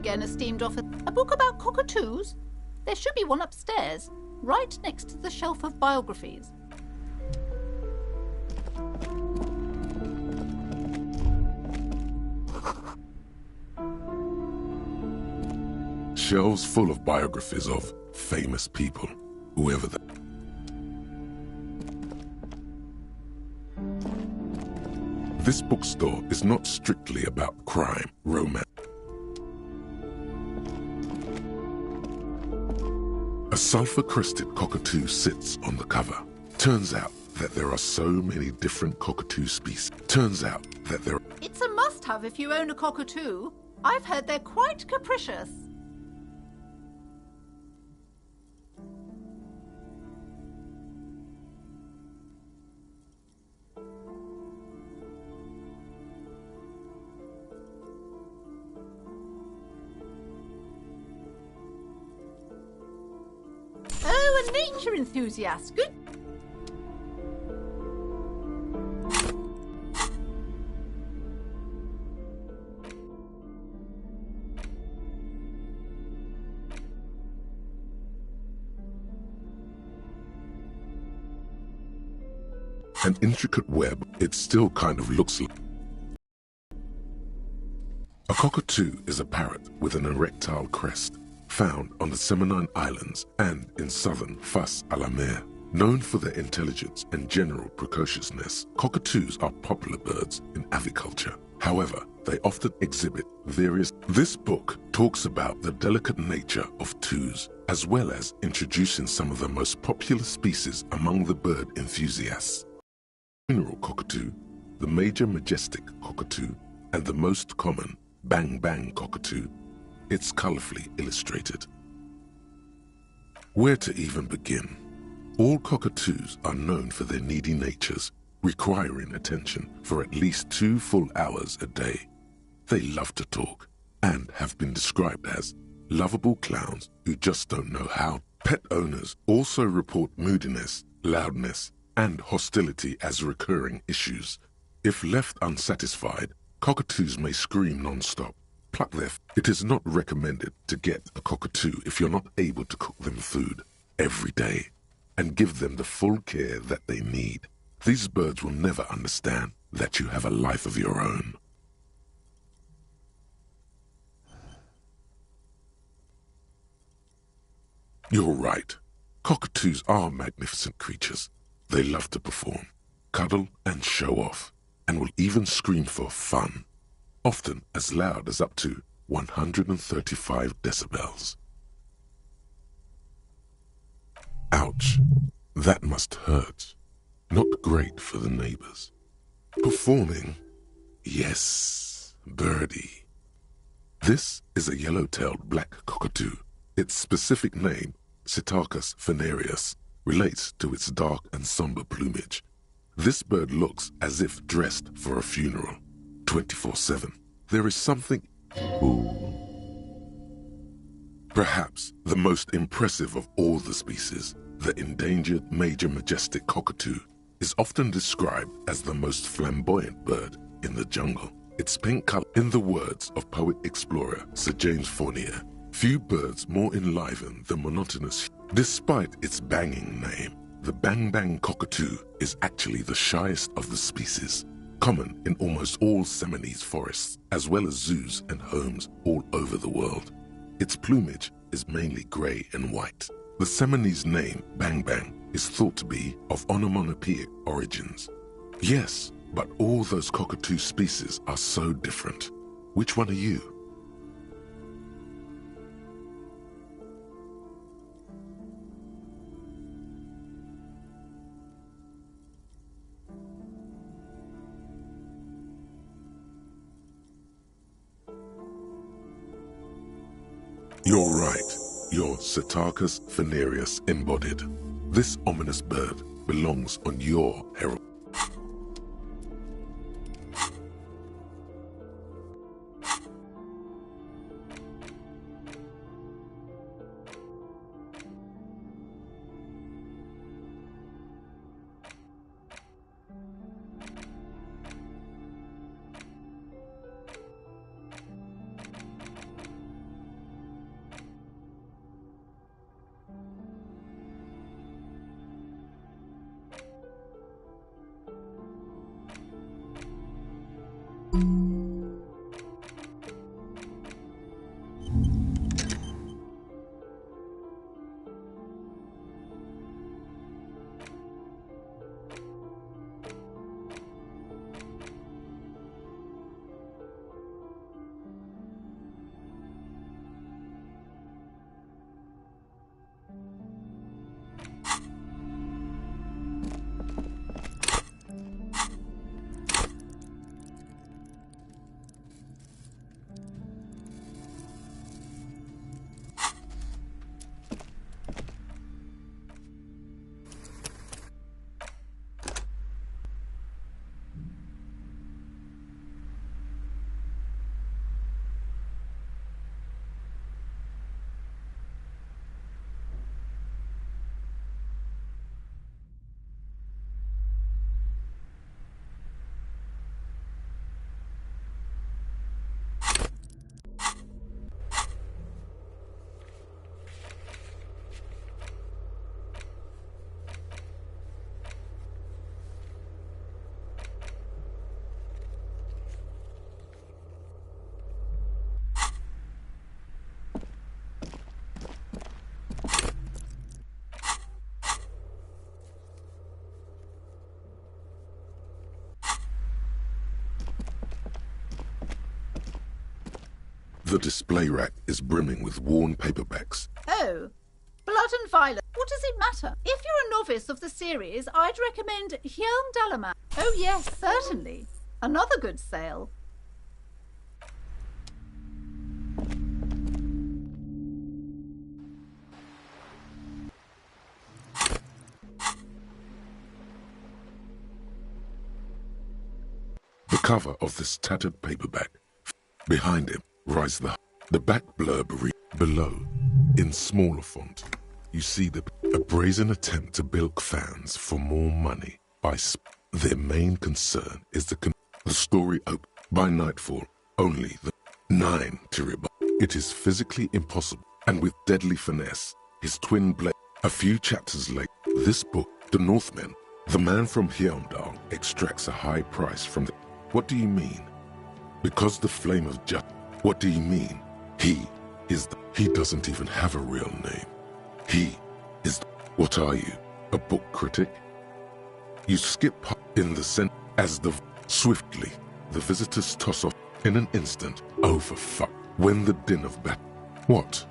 again, esteemed officer. A book about cockatoos? There should be one upstairs, right next to the shelf of biographies. Shelves full of biographies of famous people, whoever they. This bookstore is not strictly about crime, romance. A sulfur-crested cockatoo sits on the cover. Turns out that there are so many different cockatoo species. It's a must-have if you own a cockatoo. I've heard they're quite capricious. Oh, a nature enthusiast. Good. An intricate web, it still kind of looks like. A cockatoo is a parrot with an erectile crest, found on the Seminine Islands and in southern Fas-a-la-Mer. Known for their intelligence and general precociousness, cockatoos are popular birds in aviculture. However, they often exhibit various. This book talks about the delicate nature of toos, as well as introducing some of the most popular species among the bird enthusiasts. Funeral cockatoo, the major majestic cockatoo, and the most common bang-bang cockatoo. It's colorfully illustrated. Where to even begin? All cockatoos are known for their needy natures, requiring attention for at least 2 full hours a day. They love to talk and have been described as lovable clowns who just don't know how. Pet owners also report moodiness, loudness, and hostility as recurring issues. If left unsatisfied, cockatoos may scream non-stop. Pluck their. It is not recommended to get a cockatoo if you're not able to cook them food every day and give them the full care that they need. These birds will never understand that you have a life of your own. You're right. Cockatoos are magnificent creatures. They love to perform, cuddle and show off, and will even scream for fun, often as loud as up to 135 decibels. Ouch, that must hurt. Not great for the neighbors. Performing? Yes, birdie. This is a yellow-tailed black cockatoo. Its specific name, Psittacus venereus, relates to its dark and somber plumage. This bird looks as if dressed for a funeral, 24/7. There is something. Ooh. Perhaps the most impressive of all the species, the endangered major majestic cockatoo, is often described as the most flamboyant bird in the jungle. Its pink color, in the words of poet-explorer Sir James Fournier, few birds more enliven the monotonous. Despite its banging name, the bang-bang cockatoo is actually the shyest of the species, common in almost all Seminoles forests, as well as zoos and homes all over the world. Its plumage is mainly gray and white. The Seminoles name, bang-bang, is thought to be of onomatopoeic origins. Yes, but all those cockatoo species are so different. Which one are you? You're right. You're Psittacus venereus embodied. This ominous bird belongs on your herald. The display rack is brimming with worn paperbacks. Oh, blood and violence. What does it matter? If you're a novice of the series, I'd recommend Hjelm Dalaman. Oh yes, certainly. Another good sale. The cover of this tattered paperback. Behind him rise the back blurb below, in smaller font. You see a brazen attempt to bilk fans for more money by their main concern is the story open by nightfall. Only the 9 to rebut. It is physically impossible, and with deadly finesse, his twin blade. A few chapters later, this book, The Northmen, the man from Hjelmdal extracts a high price from the. What do you mean? Because the flame of justice. What do you mean? He is the. He doesn't even have a real name. He is the. What are you? A book critic? You skip in the center as the. Swiftly, the visitors toss off in an instant. Oh, for fuck. When the din of battle. What?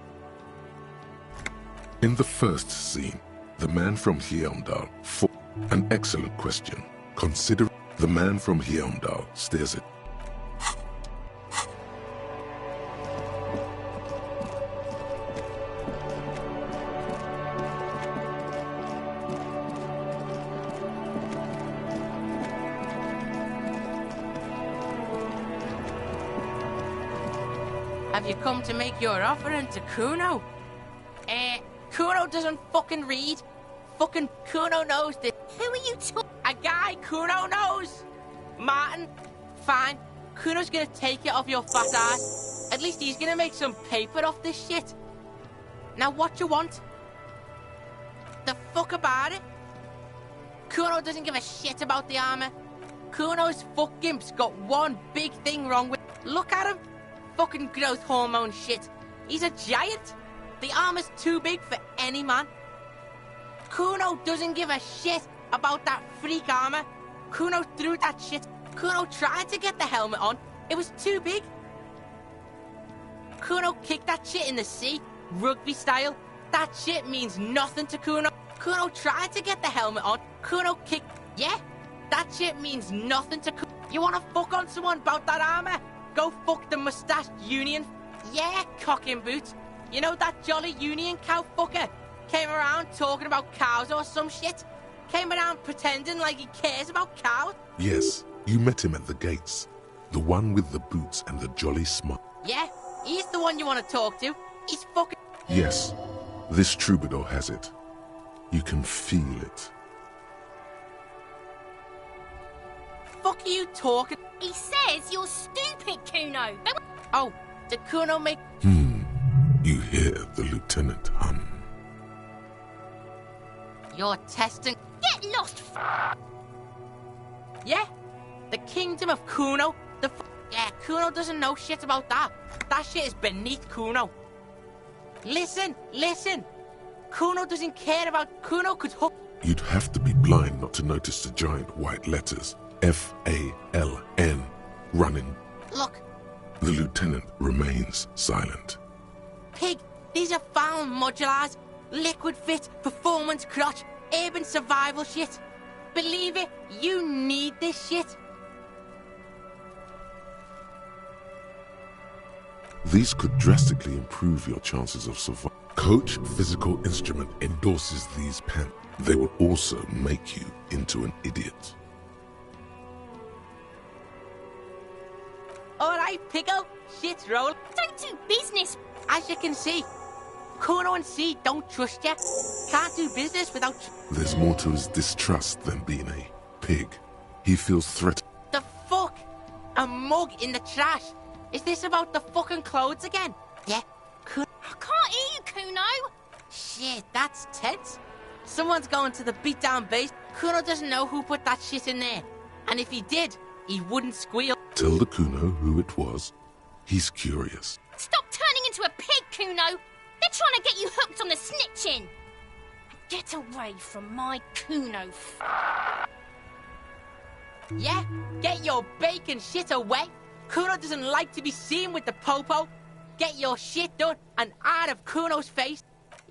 In the first scene, the man from Hjelmdal. An excellent question. Consider the man from Hjelmdal stares at. Have you come to make your offering to Kuno? Kuno doesn't fucking read. Fucking Kuno knows this. Who are you talking? A guy Kuno knows. Martin, fine. Kuno's gonna take it off your fat ass. At least he's gonna make some paper off this shit. Now what you want? The fuck about it? Kuno doesn't give a shit about the armor. Kuno's fuck gimp's got one big thing wrong with. Look at him. Fucking growth hormone shit. He's a giant. The armor's too big for any man. Kuno doesn't give a shit about that freak armor. Kuno threw that shit. Kuno tried to get the helmet on. It was too big. Kuno kicked that shit in the sea, rugby style. That shit means nothing to Kuno. Kuno tried to get the helmet on. Kuno kicked. Yeah, that shit means nothing to Kuno. You wanna fuck on someone about that armor? Go fuck the mustached union. Yeah, cocking boots. You know that jolly union cow fucker? Came around talking about cows or some shit? Came around pretending like he cares about cows? Yes, you met him at the gates. The one with the boots and the jolly smile. Yeah, he's the one you want to talk to. He's fucking... Yes, this troubadour has it. You can feel it. Fuck are you talking? He says you're stupid, Kuno. Oh, did Kuno make... You hear the lieutenant hum. You're testing... Get lost, Yeah? The kingdom of Kuno? Yeah, Kuno doesn't know shit about that. That shit is beneath Kuno. Listen! Kuno doesn't care about... Kuno could hook... You'd have to be blind not to notice the giant white letters F-A-L-N running. Look, The lieutenant remains silent. Pig, these are foul modulars. Liquid fit, performance crotch, urban survival shit. Believe it, you need this shit. These could drastically improve your chances of survival. Coach Physical Instrument endorses these pens. They will also make you into an idiot. Alright, Pickle, shit's roll. Don't do business. As you can see, Kuno and C don't trust you. Can't do business without... There's more to his distrust than being a pig. He feels threatened. The fuck? A mug in the trash? Is this about the fucking clothes again? Yeah, I can't hear you, Kuno. shit, that's tense. Someone's going to the beatdown base. Kuno doesn't know who put that shit in there. And if he did, he wouldn't squeal. Tell the Kuno who it was. He's curious. Stop turning into a pig, Kuno. They're trying to get you hooked on the snitching. Get away from my Kuno. Yeah, get your bacon shit away. Kuno doesn't like to be seen with the popo. Get your shit done and out of Kuno's face.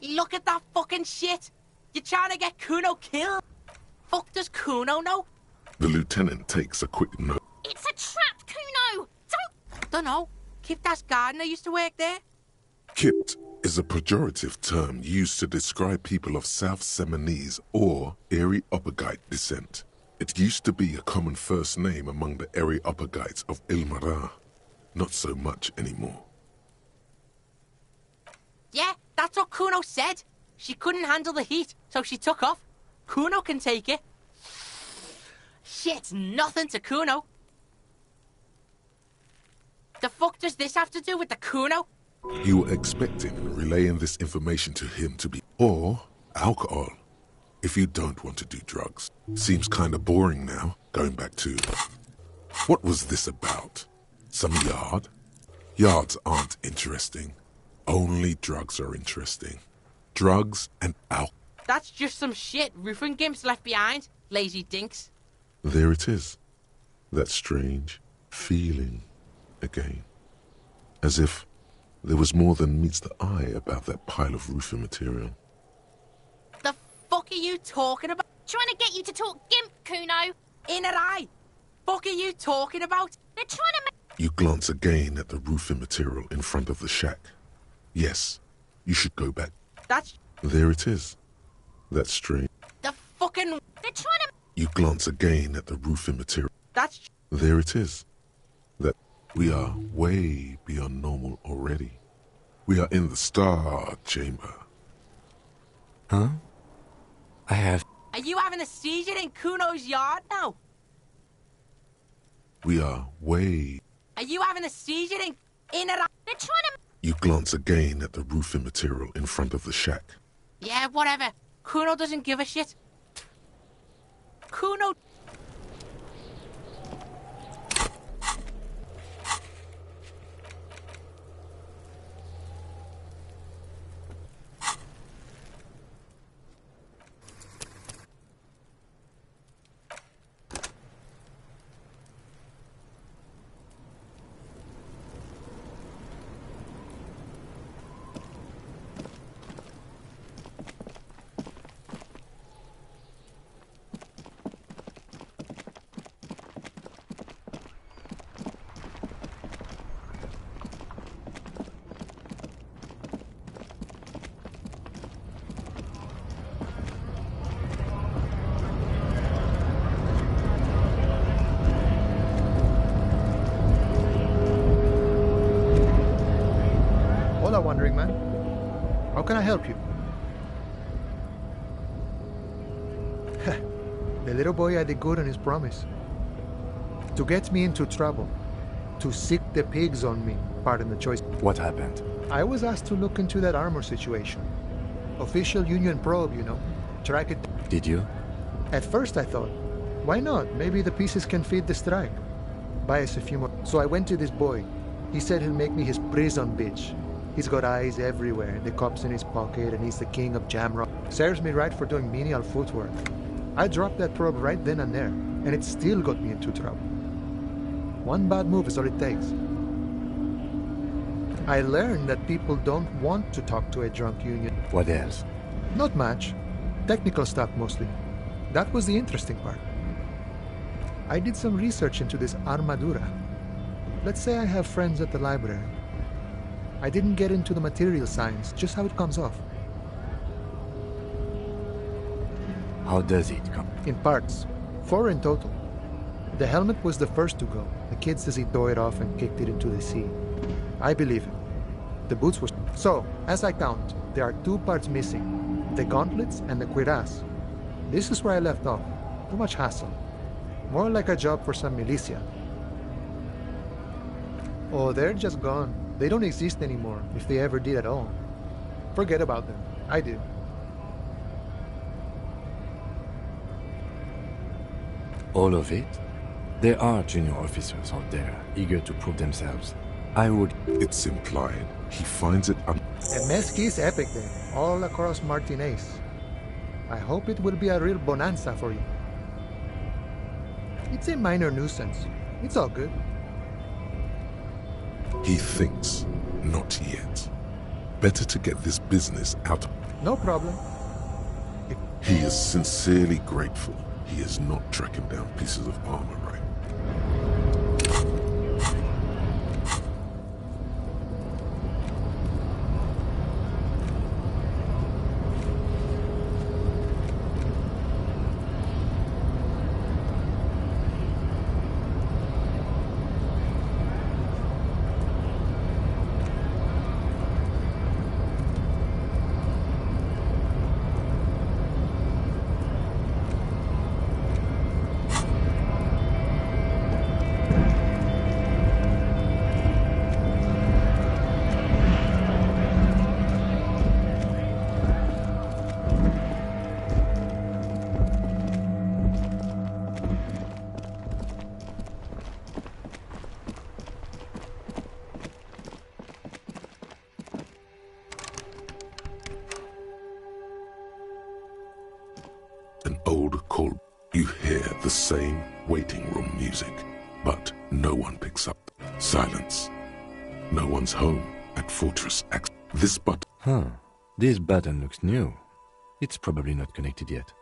Look at that fucking shit. You're trying to get Kuno killed. Fuck does Kuno know? The lieutenant takes a quick note. It's a trap, Kuno. Dunno. Kiptas gardener used to work there. Kipt is a pejorative term used to describe people of South Seminese or Areopagite descent. It used to be a common first name among the Areopagites of Ilmara. Not so much anymore. Yeah, that's what Kuno said. She couldn't handle the heat, so she took off. Kuno can take it. Shit's nothing to Kuno. The fuck does this have to do with the Kuno? You were expecting relaying this information to him to be... or alcohol, if you don't want to do drugs. Seems kinda boring now, going back to... What was this about? Some yard? Yards aren't interesting. Only drugs are interesting. Drugs and alcohol. That's just some shit roofing gimps left behind, lazy dinks. There it is. That strange feeling again. As if there was more than meets the eye about that pile of roofing material. The fuck are you talking about? Trying to get you to talk gimp, Kuno. In her eye. Fuck are you talking about? They're trying to make... You glance again at the roofing material in front of the shack. Yes, you should go back. That's... There it is. That strange... The fucking... They're trying to... You glance again at the roofing material. That's... There it is. That we are way beyond normal already. We are in the star chamber. Huh? I have... Are you having a seizure in Kuno's yard now? We are way... Are you having a seizure in her eye? They're trying to... You glance again at the roofing material in front of the shack. Yeah, whatever. Kuno doesn't give a shit. Kuno... Hola, Wandering Man. How can I help you? The little boy had the good on his promise. To get me into trouble. To sick the pigs on me, pardon the choice. What happened? I was asked to look into that armor situation. Official Union probe, you know. track it. Did you? At first I thought, why not? Maybe the pieces can feed the strike. Buy us a few more. So I went to this boy. He said he'll make me his prison bitch. He's got eyes everywhere, the cops in his pocket, and he's the king of Jamrock. Serves me right for doing menial footwork. I dropped that probe right then and there, and it still got me into trouble. One bad move is all it takes. I learned that people don't want to talk to a drunk union. What else? Not much. Technical stuff mostly. That was the interesting part. I did some research into this armadura. Let's say I have friends at the library. I didn't get into the material science, just how it comes off. How does it come? In parts. 4 in total. The helmet was the first to go. The kid says he tore it off and kicked it into the sea. I believe him. The boots were... So, as I count, there are 2 parts missing. The gauntlets and the cuirass. This is where I left off. Too much hassle. More like a job for some militia. Oh, they're just gone. They don't exist anymore, if they ever did at all. Forget about them. I do. All of it? There are junior officers out there, eager to prove themselves. I would... It's implied he finds it A mezqui's epic then, all across Martinez. I hope it will be a real bonanza for you. It's a minor nuisance. It's all good. He thinks, not yet. Better to get this business out. No problem. He is sincerely grateful he is not tracking down pieces of armor, right? An old call. You hear the same waiting room music, but no one picks up. Silence. No one's home at Fortress X. This button. Huh. This button looks new. It's probably not connected yet.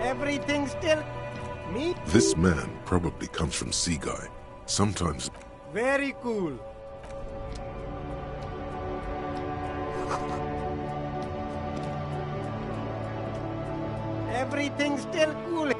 Everything still... Me? This man probably comes from Seaguy. Sometimes... Very cool. Everything still cool.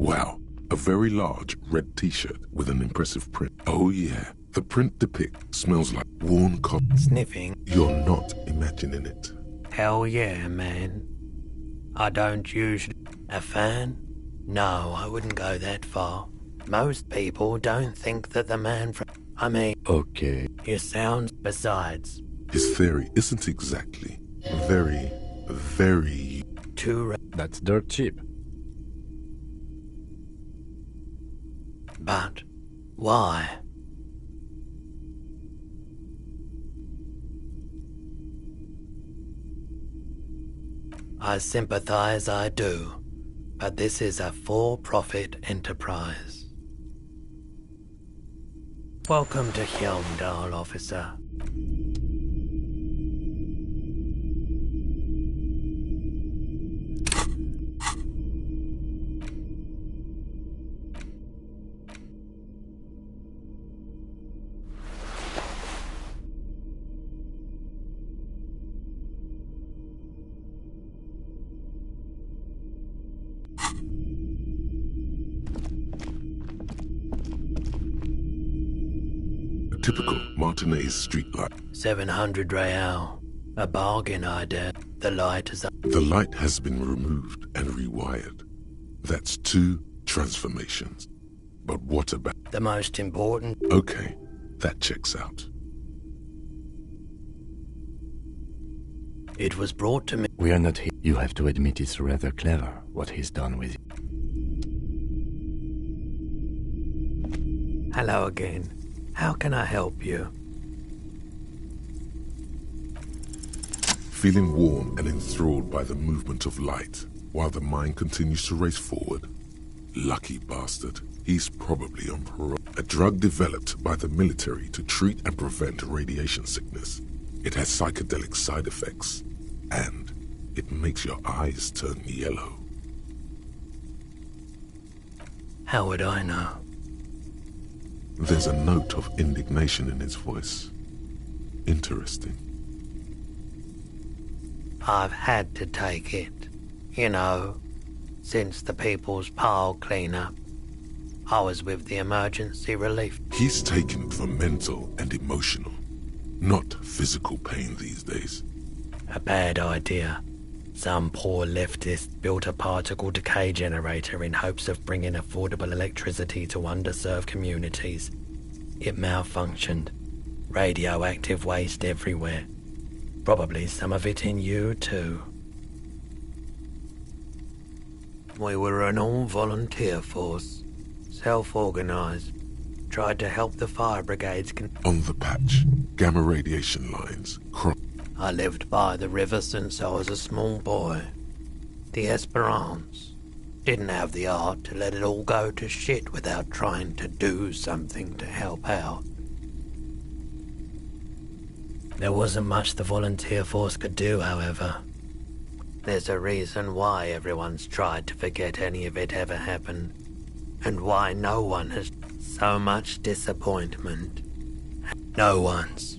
Wow, a very large red t-shirt with an impressive print. Oh yeah, the print depicts smells like worn cotton. Sniffing? You're not imagining it. Hell yeah, man. I don't usually... A fan? No, I wouldn't go that far. Most people don't think that the man from... I mean... Okay. You sound... Besides... His theory isn't exactly very... Too... That's dirt cheap. But... Why? I sympathize, I do. But this is a for-profit enterprise. Welcome to Hjelmdal, officer. Typical Martinez streetlight. 700 real. A bargain, I dare. The light is up. The light has been removed and rewired. That's 2 transformations. But what about... The most important... Okay, that checks out. It was brought to me... We are not here. You have to admit it's rather clever what he's done with it. Hello again. How can I help you? Feeling warm and enthralled by the movement of light, while the mind continues to race forward. Lucky bastard. He's probably on parole. A drug developed by the military to treat and prevent radiation sickness. It has psychedelic side effects, and it makes your eyes turn yellow. How would I know? There's a note of indignation in his voice. Interesting. I've had to take it. You know, since the People's Pile cleanup. I was with the emergency relief. He's taken it for mental and emotional, not physical pain these days. A bad idea. Some poor leftist built a particle decay generator in hopes of bringing affordable electricity to underserved communities. It malfunctioned. Radioactive waste everywhere. Probably some of it in you too. We were an all-volunteer force. Self-organized. Tried to help the fire brigades On the patch, gamma radiation lines cross. I lived by the river since I was a small boy. The Esperance. Didn't have the art to let it all go to shit without trying to do something to help out. There wasn't much the volunteer force could do, however. There's a reason why everyone's tried to forget any of it ever happened, and why no one has so much disappointment. No one's.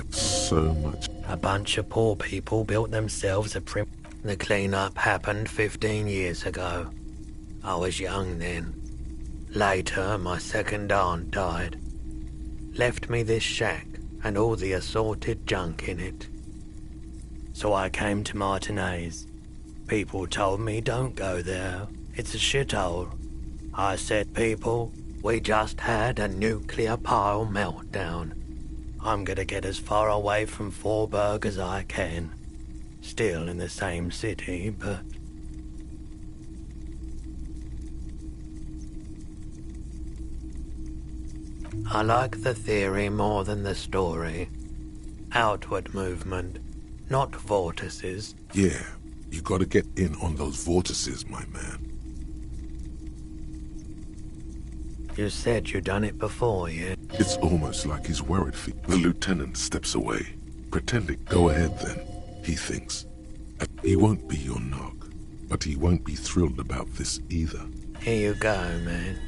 So much. A bunch of poor people built themselves a prim... The cleanup happened 15 years ago. I was young then. Later, my second aunt died. Left me this shack and all the assorted junk in it. So I came to Martinez. People told me don't go there. It's a shithole. I said, people, we just had a nuclear pile meltdown. I'm gonna get as far away from Forburg as I can. Still in the same city, but... I like the theory more than the story. Outward movement, not vortices. Yeah, you gotta get in on those vortices, my man. You said you'd done it before, yeah? It's almost like he's worried. The lieutenant steps away, pretending. Go ahead then, he thinks. He won't be your knock, but he won't be thrilled about this either. Here you go, man.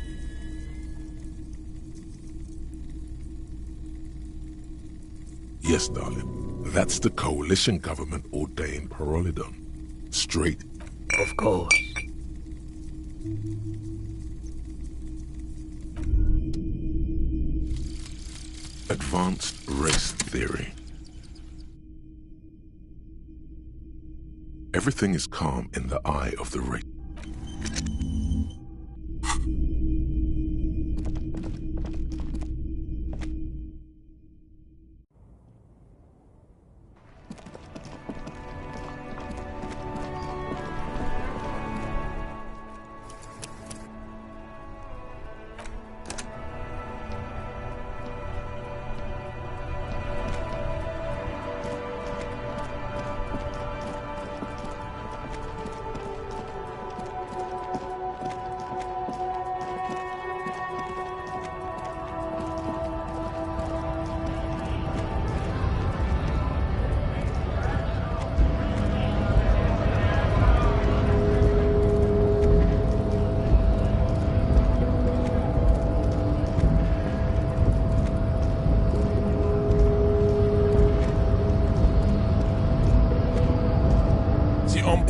Yes, darling. That's the coalition government ordained Parolidon. Straight. Of course. Advanced race theory. Everything is calm in the eye of the race.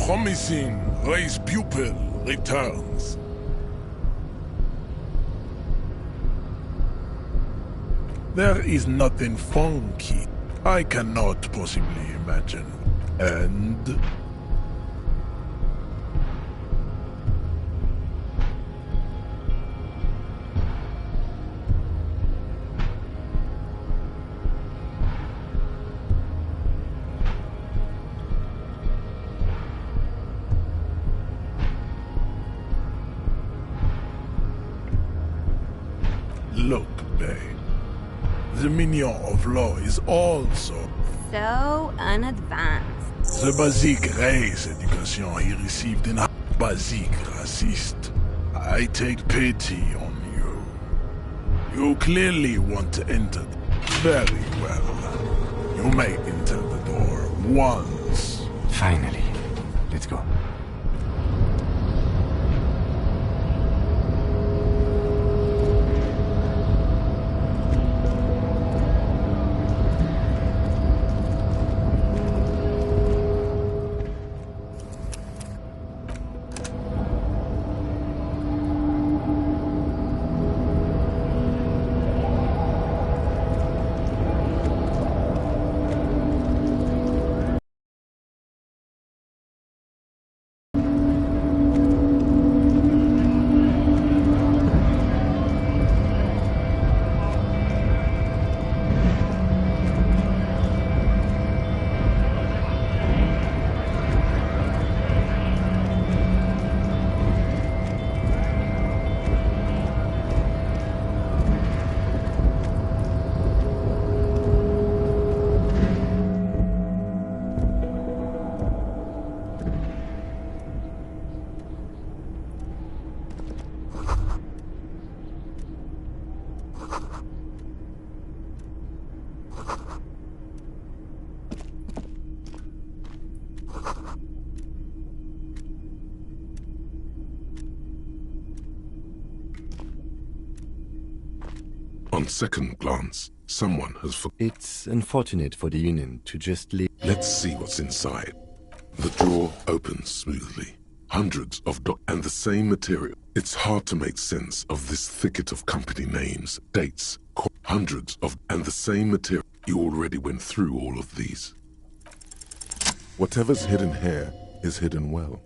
Promising race pupil returns. There is nothing funky I cannot possibly imagine. And look, babe. The minion of law is also So unadvanced. the basic race education he received in basic raciste. I take pity on you. You clearly want to enter. Very well. You may enter the door once. Finally. Let's go. On second glance, someone has It's unfortunate for the Union to just leave. Let's see what's inside. The drawer opens smoothly. Hundreds of and the same material. It's hard to make sense of this thicket of company names, dates, hundreds of and the same material. You already went through all of these. Whatever's hidden here is hidden well.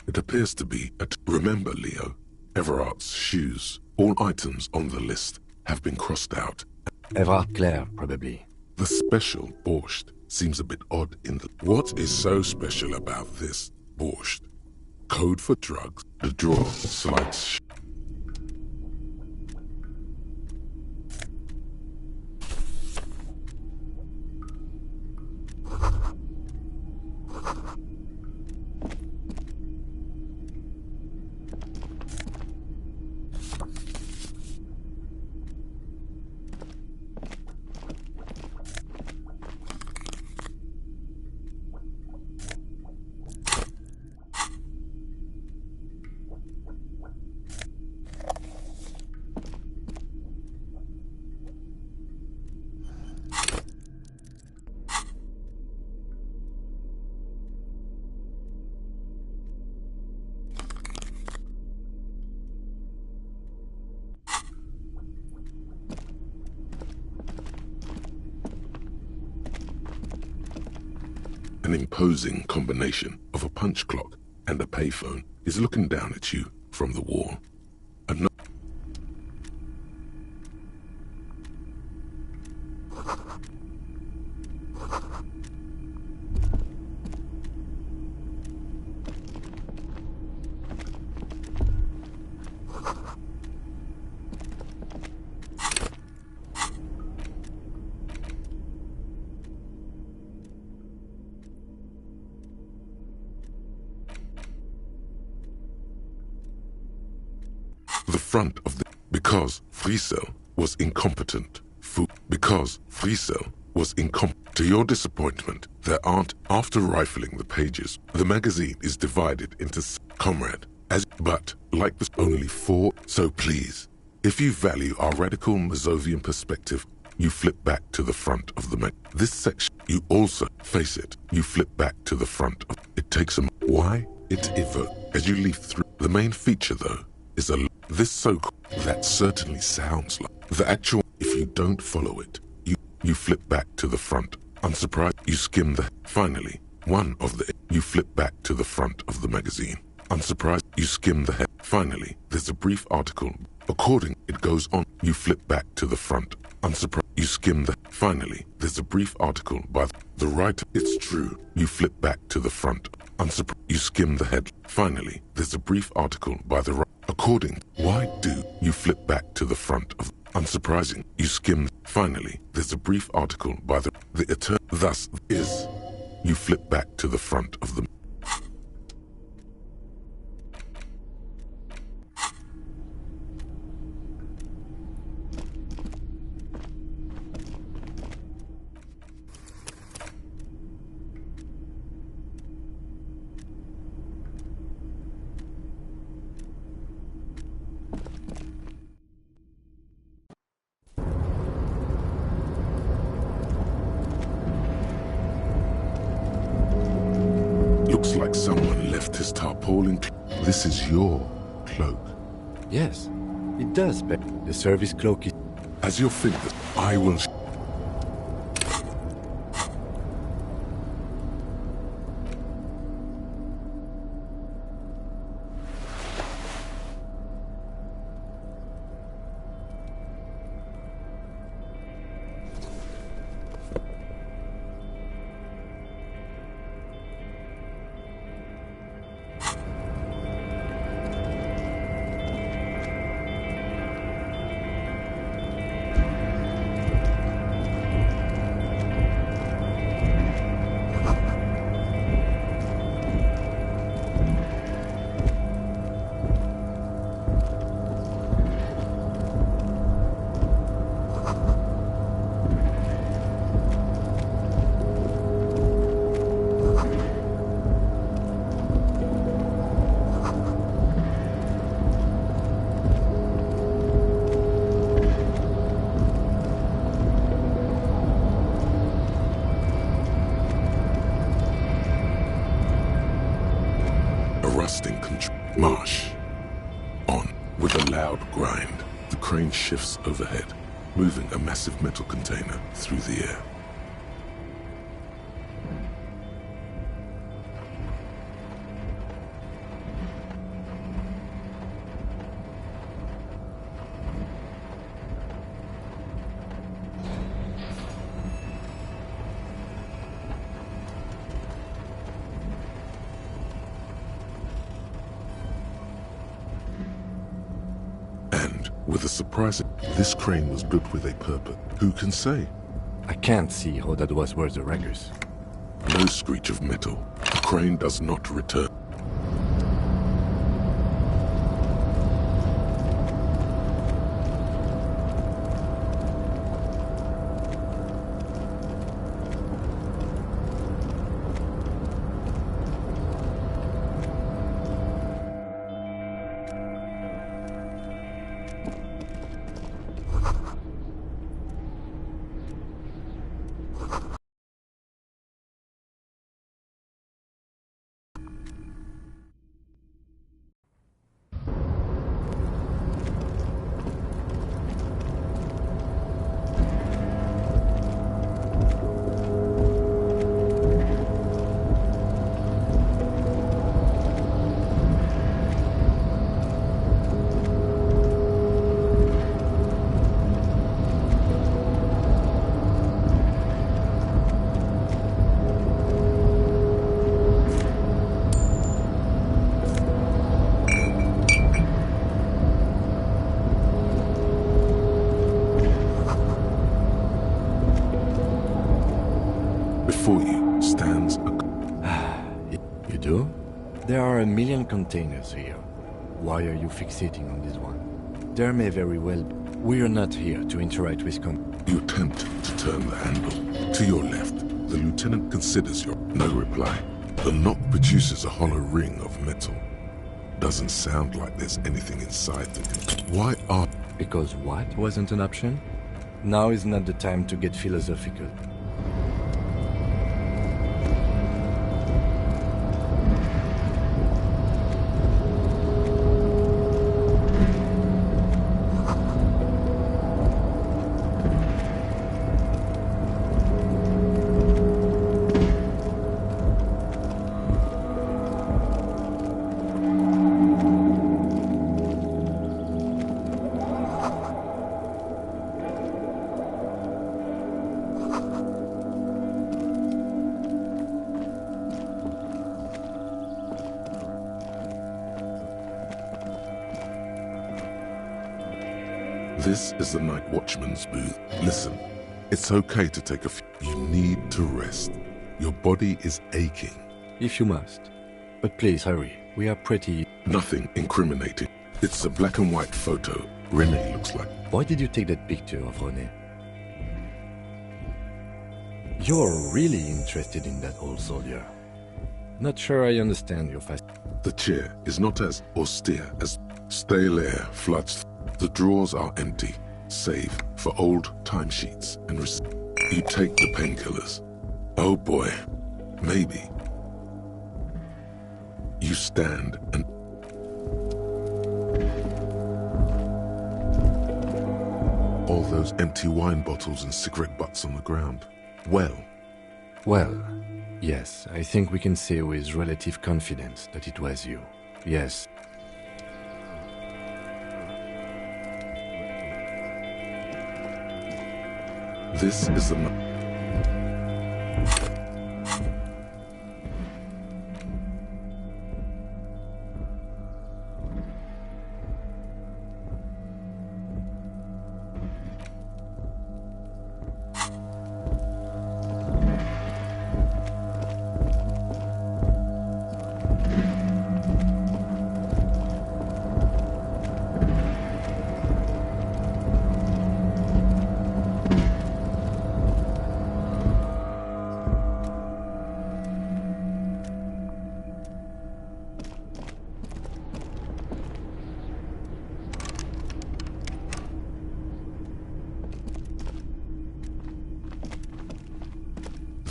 It appears to be remember, Leo, Everard's shoes. All items on the list have been crossed out. Everard Clare, probably. The special borscht seems a bit odd in the... What is so special about this borscht? Code for drugs. The drawer slides... An imposing combination of a punch clock and a payphone is looking down at you from the wall. The front of the... Because Friesel was incompetent. Because Friesel was incompetent. To your disappointment, there aren't... After rifling the pages, the magazine is divided into... Comrade, but, like the... Only 4... So please, if you value our radical Mazovian perspective, you flip back to the front of the mag... This section, you also... Face it, you flip back to the front of... It takes a... Why? It evokes... As you leaf through... The main feature, though, is a... This so-called... That certainly sounds like... The actual... If you don't follow it, you flip back to the front. Unsurprised, you skim the... Finally, one of the... You flip back to the front of the magazine. Unsurprised, you skim the head. Finally, there's a brief article. According, it goes on. You flip back to the front. Unsurprised, you skim the... Finally, there's a brief article by the writer. It's true. You flip back to the front. Unsurprised, you skim the head. Finally, there's a brief article by the writer. According, why do you flip back to the front of... Unsurprising, you skim... Finally, there's a brief article by the attorney. Thus, is... You flip back to the front of the... Looks like someone left his tarpaulin. This is your cloak. Yes, it does, but the service cloak is... As your fingers, I will... Marsh. On. With a loud grind, the crane shifts overhead, moving a massive metal container through the air. With a surprising... This crane was built with a purpose. Who can say? I can't see how that was worth the wreckers. No screech of metal. The crane does not return. Before you stands a... You do? There are a million containers here. Why are you fixating on this one? There may very well be. We are not here to interact with You attempt to turn the handle. To your left, the lieutenant considers your... No reply. The knock produces a hollow ring of metal. Doesn't sound like there's anything inside the... Why are... Because what wasn't an option? Now is not the time to get philosophical. This is the night watchman's booth. Listen, it's okay to take a few. You need to rest. Your body is aching. If you must. But please hurry. We are pretty... Nothing incriminating. It's a black and white photo. Renee looks like... Why did you take that picture of Renee? You're really interested in that old soldier. Not sure I understand your fast... The chair is not as austere as stale air floods. The drawers are empty, save for old timesheets and receipts. You take the painkillers. Oh boy, maybe. You stand and... All those empty wine bottles and cigarette butts on the ground. Well, yes, I think we can say with relative confidence that it was you. Yes. This is the...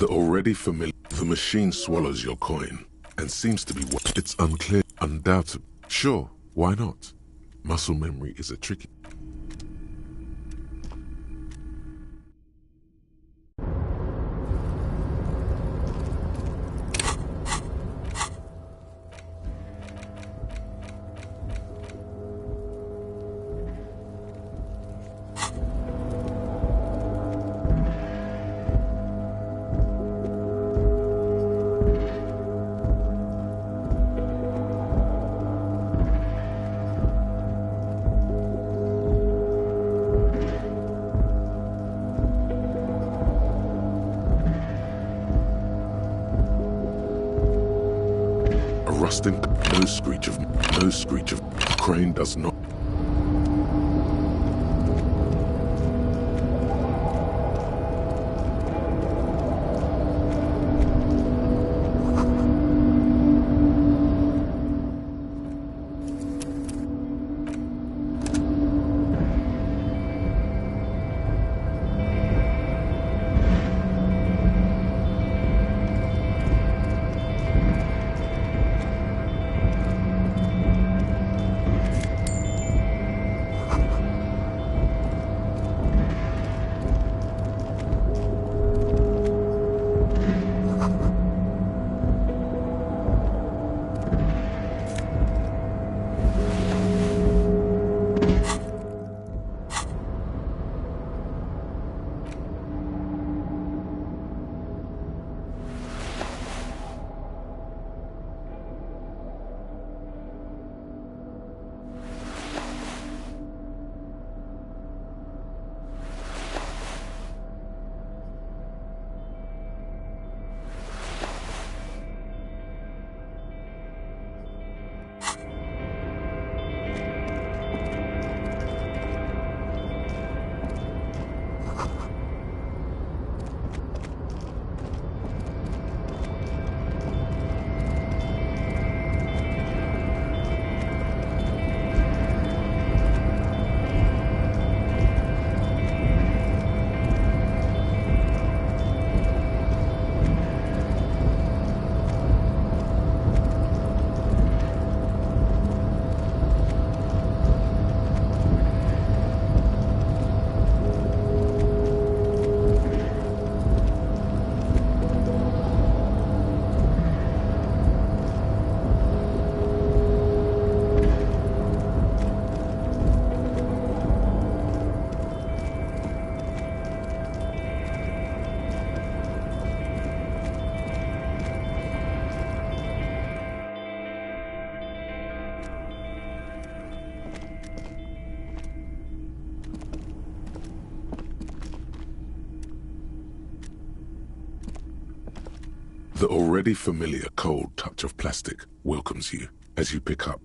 The already familiar... The machine swallows your coin and seems to be what... It's unclear. Undoubtedly. Sure, why not? Muscle memory is a tricky... Rusting, no screech of... Crane does not... The already familiar cold touch of plastic welcomes you as you pick up.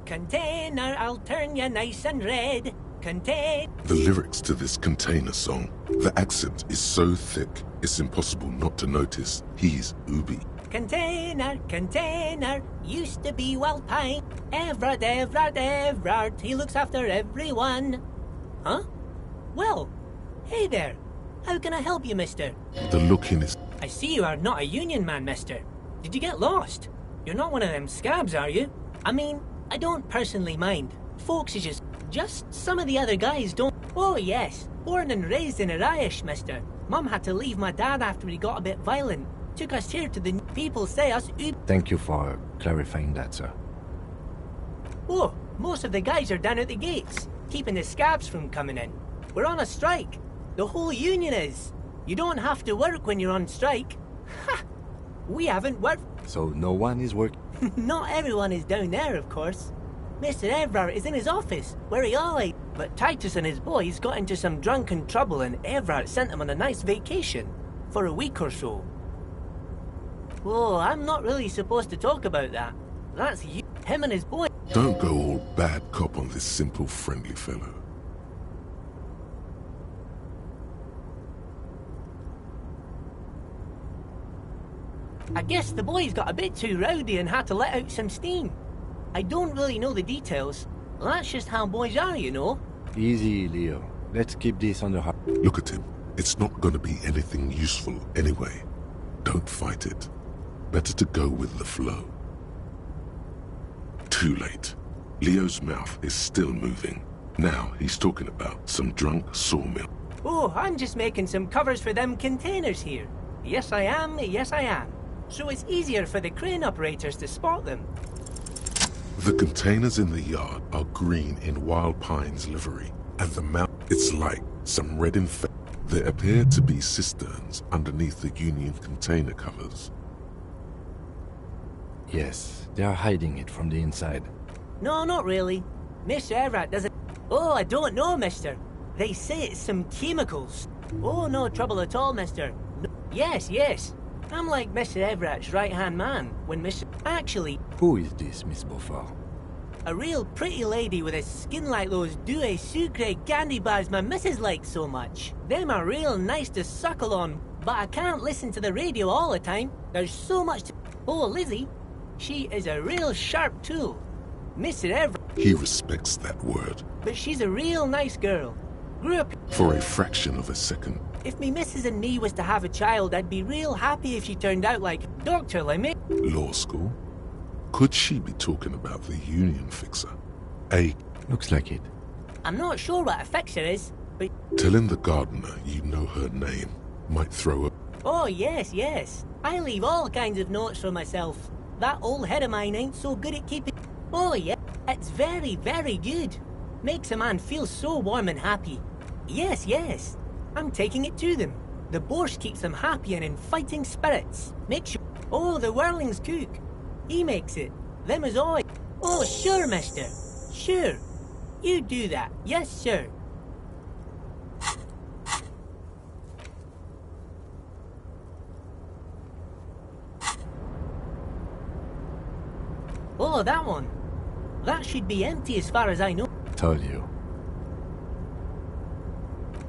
Container, I'll turn you nice and red. Contain. The lyrics to this Container song, the accent is so thick, it's impossible not to notice he's Ubi. Container, used to be Walpine. Everard, he looks after everyone. Huh? Well, hey there. How can I help you, mister? The look in his... I see you are not a union man, mister. Did you get lost? You're not one of them scabs, are you? I mean, I don't personally mind. Folks is just some of the other guys don't... Oh yes, born and raised in Irish, mister. Mum had to leave my dad after he got a bit violent. Took us here to the people say us... Thank you for clarifying that, sir. Oh, most of the guys are down at the gates, keeping the scabs from coming in. We're on a strike. The whole union is. You don't have to work when you're on strike. Ha! We haven't worked. So no one is working? Not everyone is down there, of course. Mr. Everard is in his office, where he always... But Titus and his boys got into some drunken trouble and Everard sent him on a nice vacation. For a week or so. Oh, I'm not really supposed to talk about that. That's you, him and his boy. Don't go all bad cop on this simple, friendly fellow. I guess the boys got a bit too rowdy and had to let out some steam. I don't really know the details. That's just how boys are, you know. Easy, Leo. Let's keep this under... Look at him. It's not going to be anything useful anyway. Don't fight it. Better to go with the flow. Too late. Leo's mouth is still moving. Now he's talking about some drunk sawmill. Oh, I'm just making some covers for them containers here. Yes, I am. So it's easier for the crane operators to spot them. The containers in the yard are green in Wild Pine's livery, and the mouth, it's like some red infect. There appear to be cisterns underneath the Union container covers. Yes, they are hiding it from the inside. No, not really. Mr. Everett doesn't... Oh, I don't know, mister. They say it's some chemicals. Oh, no trouble at all, mister. No. Yes. I'm like Mr. Everett's right-hand man when Mr... Actually... Who is this, Miss Beaufort? A real pretty lady with a skin like those douce sucre candy bars my missus likes so much. Them are real nice to suckle on, but I can't listen to the radio all the time. There's so much to... Oh, Lizzie, she is a real sharp tool. Mr. Everett... He respects that word. But she's a real nice girl. Grew up... For a fraction of a second. If me missus and me was to have a child, I'd be real happy if she turned out like Dr. Lemmy. Law school? Could she be talking about the union fixer? Looks like it. I'm not sure what a fixer is, but... Telling the gardener you know her name might throw up. Oh, yes. I leave all kinds of notes for myself. That old head of mine ain't so good at keeping... Oh, yeah. It's very, very good. Makes a man feel so warm and happy. Yes. I'm taking it to them. The borscht keeps them happy and in fighting spirits. Make sure... Oh, the whirling's cook. He makes it. Them is all... Oh, sure, mister. Sure. You do that. Yes, sir. Oh, that one. That should be empty as far as I know. Told you.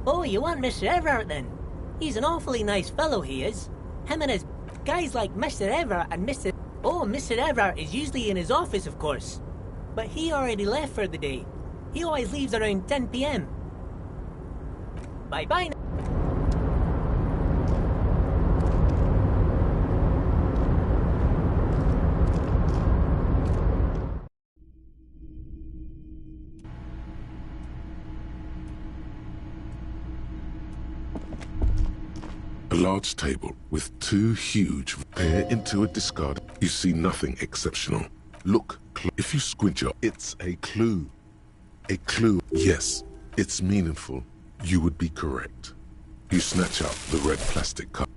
Oh, you want Mr. Everett then? He's an awfully nice fellow, he is. Him and his guys like Mr. Everett and Mr... Oh, Mr. Everett is usually in his office, of course. But he already left for the day. He always leaves around 10 p.m. Bye-bye. large table with two huge peer into a discard. You see nothing exceptional. Look, if you squint your, it's a clue. A clue. Yes, it's meaningful. You would be correct. You snatch out the red plastic cup.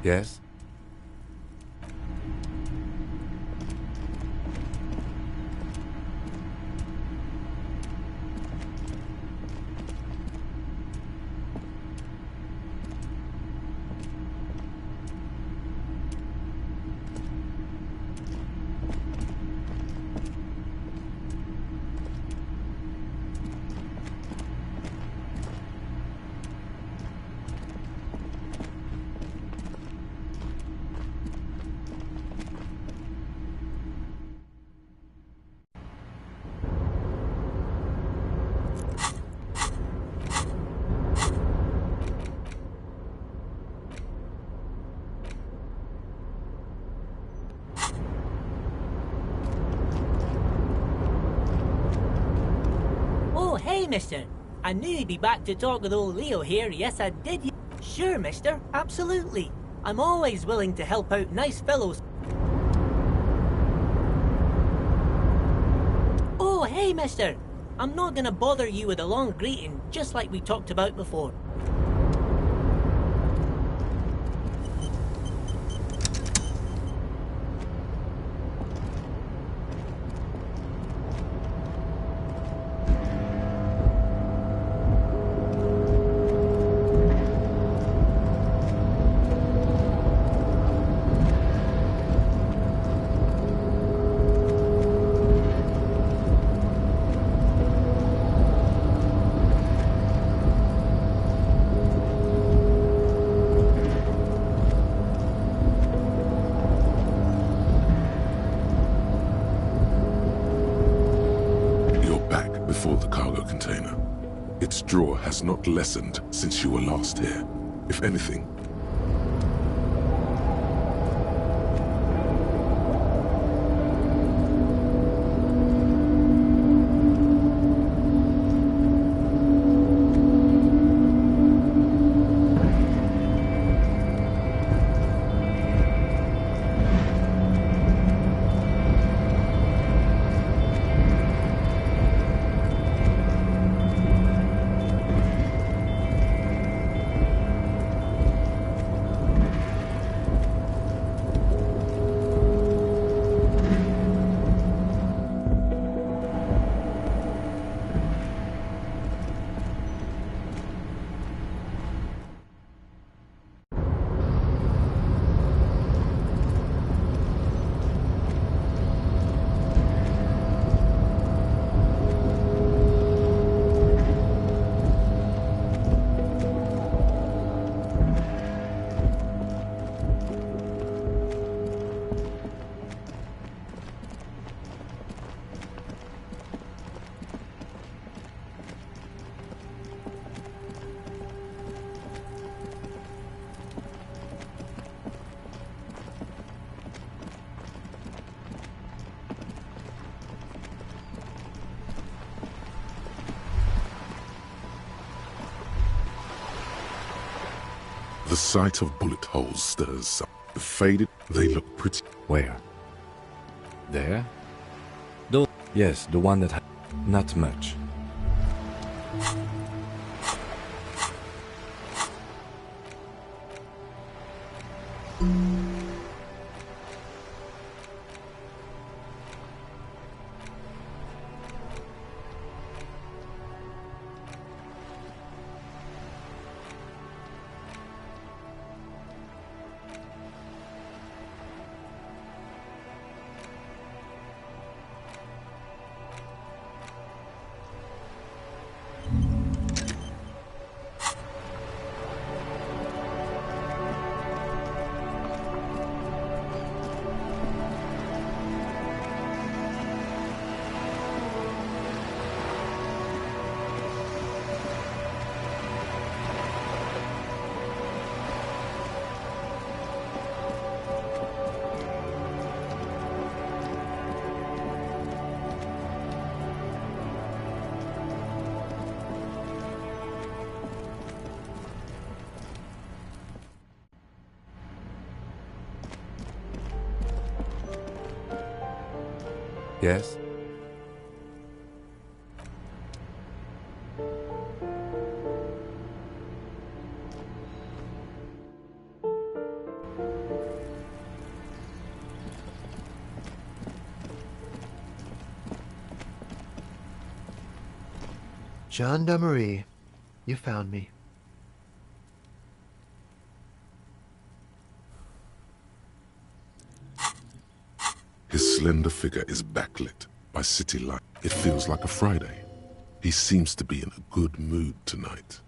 Yes? Hey, mister. I knew you'd be back to talk with old Leo here. Yes, I did. Sure, mister. Absolutely. I'm always willing to help out nice fellows. Oh, hey, mister. I'm not gonna bother you with a long greeting, just like we talked about before. Its draw has not lessened since you were last here. If anything, sight of bullet holes stirs some. The faded, they look pretty. Where? There? Yes, the one that not much. Yes? Gendarmerie, you found me. His slender figure is backlit by city light. It feels like a Friday. He seems to be in a good mood tonight.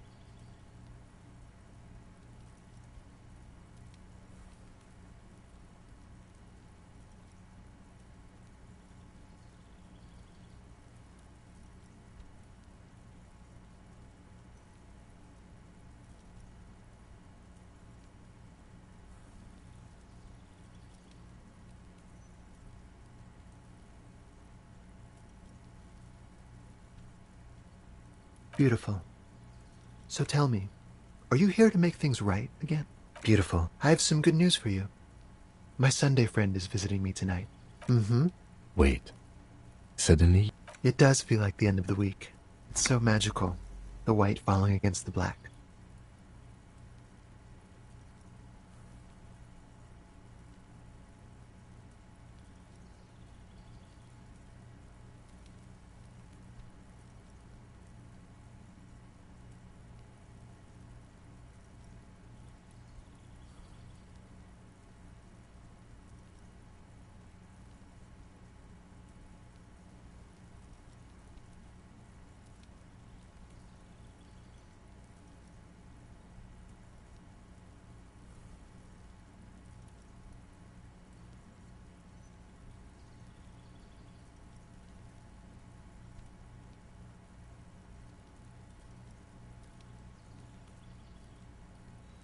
Beautiful. So tell me, are you here to make things right again? Beautiful. I have some good news for you. My Sunday friend is visiting me tonight. Mm-hmm. Wait. Suddenly? It does feel like the end of the week. It's so magical. The white falling against the black.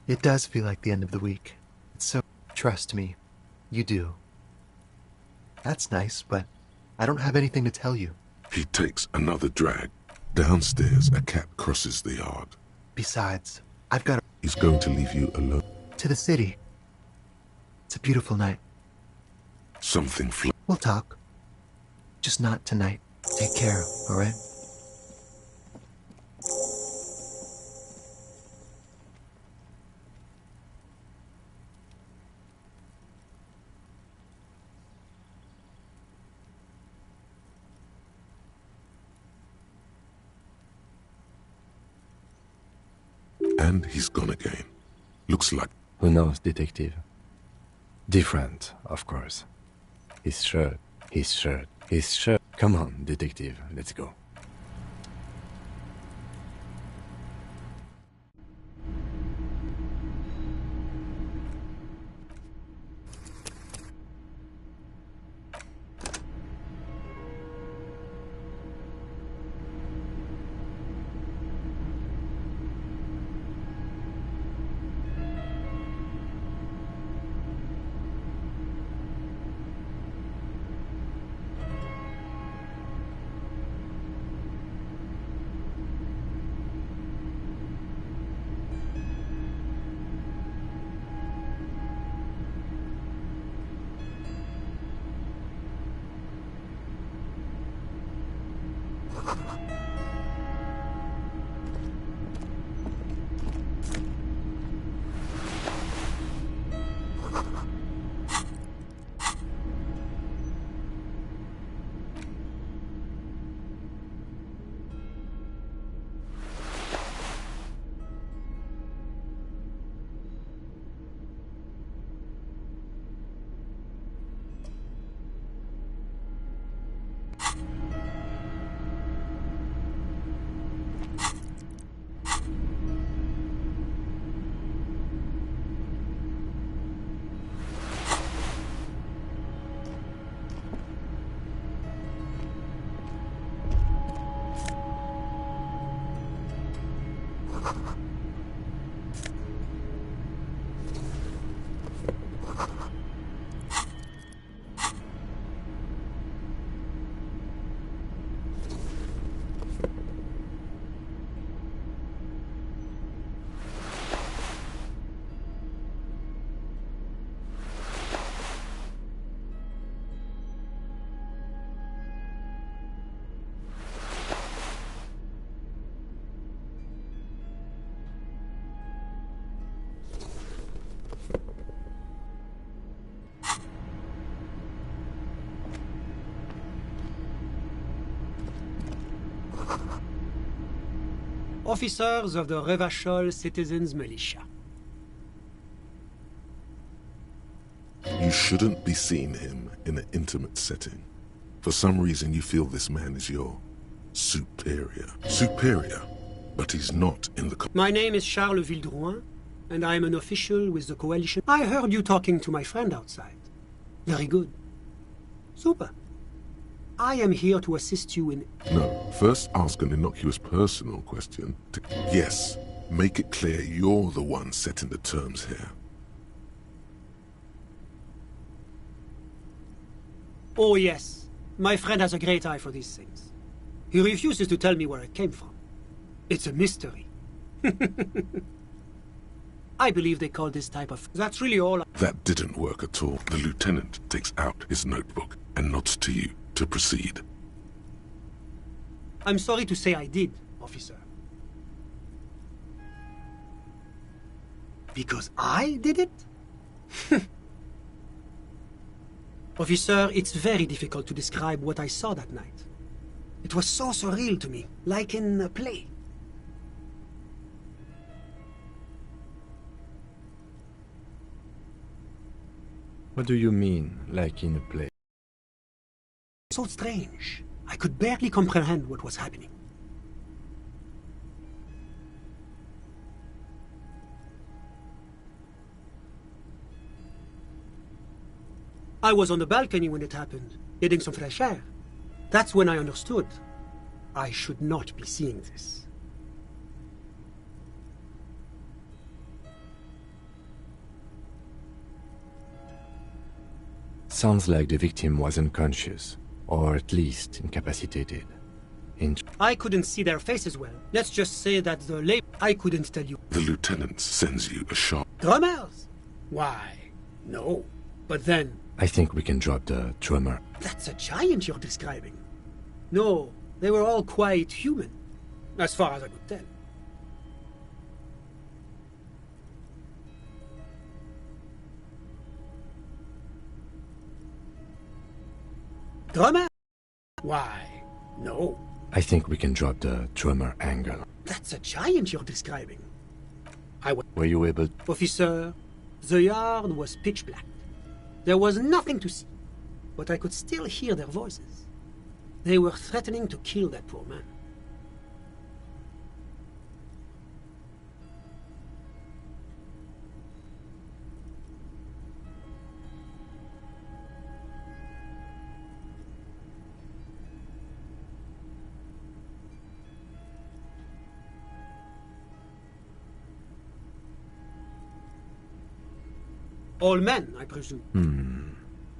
It does feel like the end of the week. It's so... Trust me. You do. That's nice, but I don't have anything to tell you. He takes another drag. Downstairs, a cat crosses the yard. Besides, I've got... He's going to leave you alone. To the city. It's a beautiful night. Something We'll talk. Just not tonight. Take care, alright? And he's gone again. Looks like... Who knows, detective? Different, of course. His shirt. Come on, detective, let's go. Officers of the Revachol Citizens Militia. You shouldn't be seeing him in an intimate setting. For some reason you feel this man is your superior. Superior, but he's not in the... My name is Charles Vildrouin, and I am an official with the Coalition. I heard you talking to my friend outside. Very good. Super. I am here to assist you in... No, first ask an innocuous personal question. Yes, make it clear you're the one setting the terms here. Oh yes, my friend has a great eye for these things. He refuses to tell me where it came from. It's a mystery. I believe they call this type of... That's really all. That didn't work at all. The lieutenant takes out his notebook and nods to you to proceed. I'm sorry to say I did, officer. Because I did it? Officer, it's very difficult to describe what I saw that night. It was so surreal to me, like in a play. What do you mean, like in a play? So strange. I could barely comprehend what was happening. I was on the balcony when it happened, getting some fresh air. That's when I understood. I should not be seeing this. Sounds like the victim was unconscious, or at least incapacitated. I couldn't see their faces well. Let's just say that I couldn't tell you. The lieutenant sends you a shot. Drummers? Why, no. But then... I think we can drop the drummer. That's a giant you're describing. No, they were all quite human, as far as I could tell. Drummer? Why, no. I think we can drop the drummer angle. That's a giant you're describing. Were you able... Officer, the yard was pitch black. There was nothing to see, but I could still hear their voices. They were threatening to kill that poor man. All men, I presume.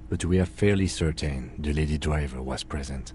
But we are fairly certain the lady driver was present.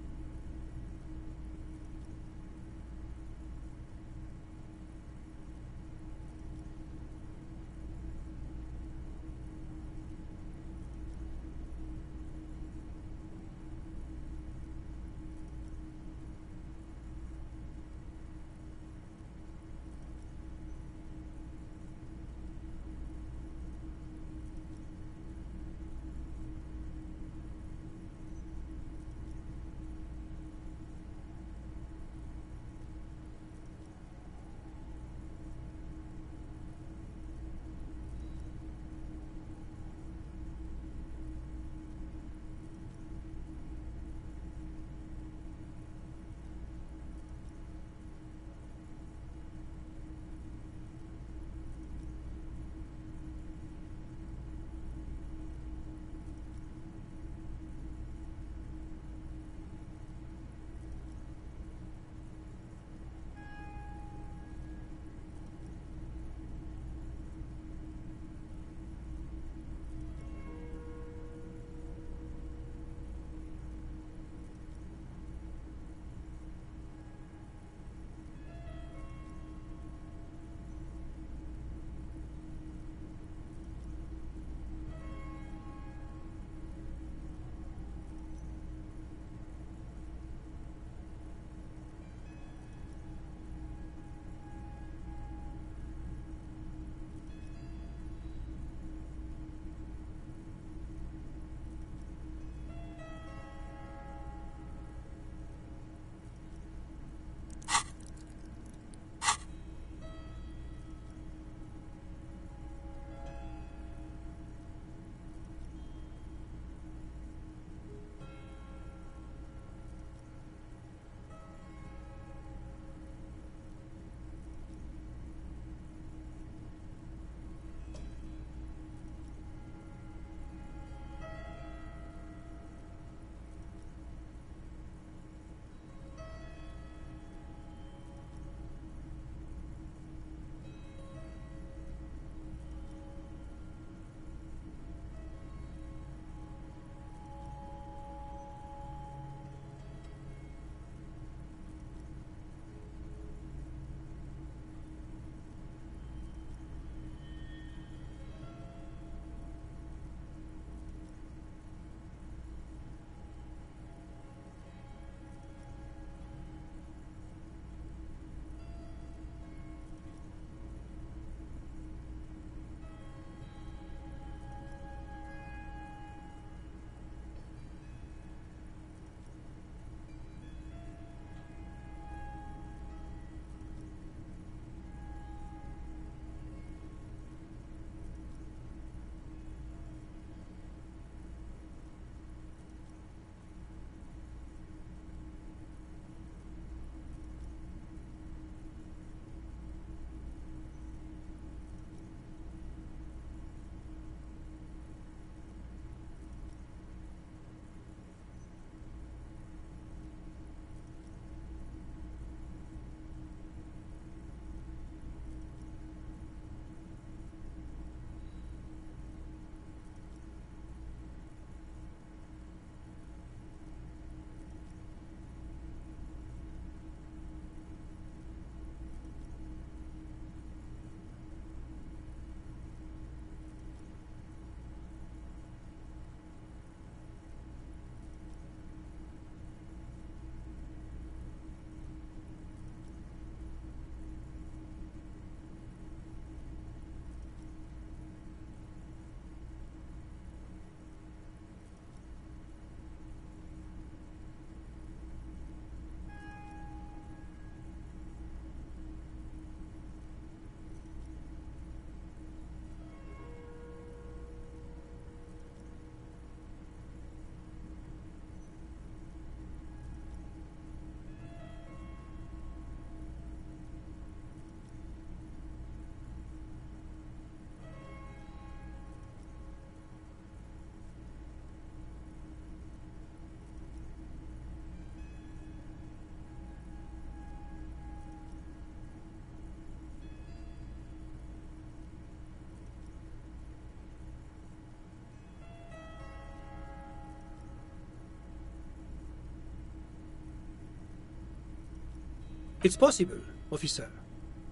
It's possible, officer.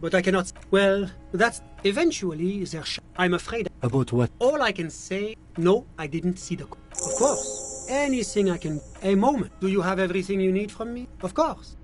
But I cannot... Well, that's... Eventually, I'm afraid... About what? All I can say... No, I didn't see the... Of course. Anything I can... A moment. Do you have everything you need from me? Of course.